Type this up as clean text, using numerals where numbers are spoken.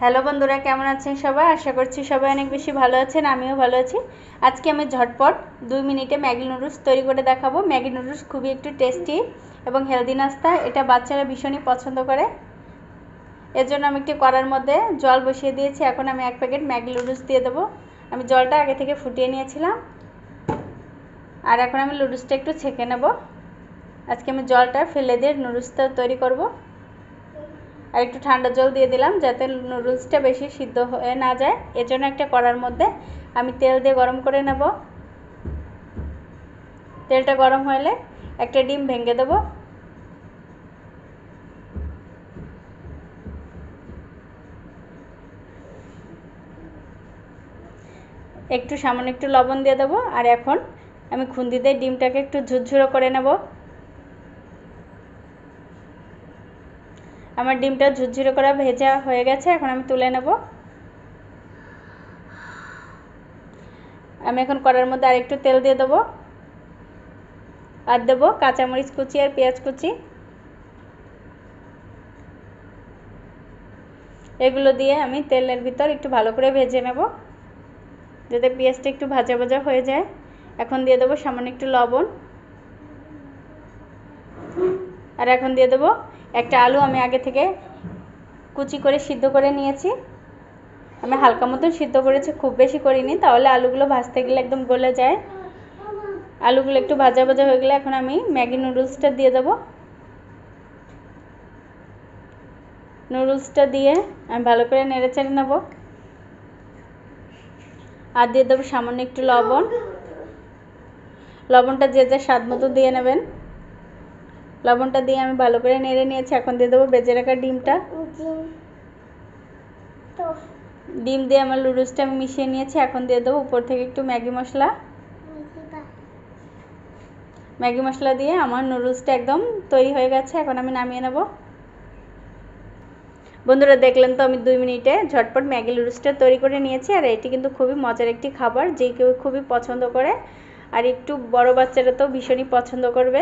Hello বন্ধুরা, কেমন আছেন সবাই? আশা করছি সবাই অনেক বেশি ভালো আছেন। আমিও ভালো আছি। আজকে আমি ঝটপট 2 মিনিটে ম্যাগি নুডলস তৈরি করে দেখাবো। ম্যাগি নুডলস খুবই একটু টেস্টি এবং হেলদি নাস্তা। এটা বাচ্চারা ভীষণই পছন্দ করে। এর জন্য আমি একটি কড়ার মধ্যে জল বসিয়ে দিয়েছি। এখন আমি 1 প্যাকেট ম্যাগি নুডলস দিয়ে দেবো। আমি জলটা আগে থেকে ফুটিয়ে নিয়েছিলাম। আর এখন আমি নুডলসটা একটু ছেঁকে নেব। আজকে আমি জলটা ফেলে দিয়ে নুডলসটা তৈরি করব। আর একটু ঠান্ডা জল দিয়ে দিলাম যাতে নুডলসটা বেশি সিদ্ধ হয়ে না যায়। এর জন্য একটা কড়ার মধ্যে আমি তেল দিয়ে গরম করে নেব। তেলটা গরম হলে একটা ডিম ভেঙে দেব। সামান্য একটু লবণ দিয়ে দেবো। আর এখন আমি খুন্তি দিয়ে ডিমটাকে একটু ঝুরঝুরো করে নেব। আমার ডিমটা ঝুরঝুরো করা ভেজা হয়ে গেছে। এখন আমি তুলে নেব। আমি এখন কড়ার মধ্যে আরেকটু তেল দিয়ে দেবো। আর দেবো কাঁচামরিচ কুচি আর পেঁয়াজ কুচি। এগুলো দিয়ে আমি তেলের ভিতর একটু ভালো করে ভেজে নেব যাতে পেঁয়াজটা একটু ভাজা ভাজা হয়ে যায়। এখন দিয়ে দেবো সামান্য একটু লবণ। আর এখন দিয়ে দেবো একটা আলু। আমি আগে থেকে কুচি করে সিদ্ধ করে নিয়েছি। আমি হালকা মতো সিদ্ধ করেছি, খুব বেশি করিনি, তাহলে আলুগুলো ভাজতে গেলে একদম গলে যায়। আলুগুলো একটু ভাজা ভাজা হয়ে গেলে এখন আমি ম্যাগি নুডলসটা দিয়ে দেবো। নুডলসটা দিয়ে আমি ভালো করে নেড়ে চেড়ে নেব। আর দিয়ে দেবো সামান্য একটু লবণ। লবণটা যে যে স্বাদ মতো দিয়ে নেবেন। লবণটা দিয়ে আমি ভালো করে নেড়ে নিয়েছি। এখন দিয়ে দেবো ভেজে রাখা ডিমটা। ডিম দিয়ে আমার নুডলসটা আমি মিশিয়ে নিয়েছি। এখন দিয়ে দেবো উপর থেকে একটু ম্যাগি মশলা। ম্যাগি মশলা দিয়ে আমার নুডলসটা একদম তৈরি হয়ে গেছে। এখন আমি নামিয়ে নেব। বন্ধুরা, দেখলেন তো আমি 2 মিনিটে ঝটপট ম্যাগি নুডলসটা তৈরি করে নিয়েছি। আর এটি কিন্তু খুবই মজার একটি খাবার, যে কেউ খুবই পছন্দ করে। আর একটু বড় বাচ্চারা তো ভীষণই পছন্দ করবে।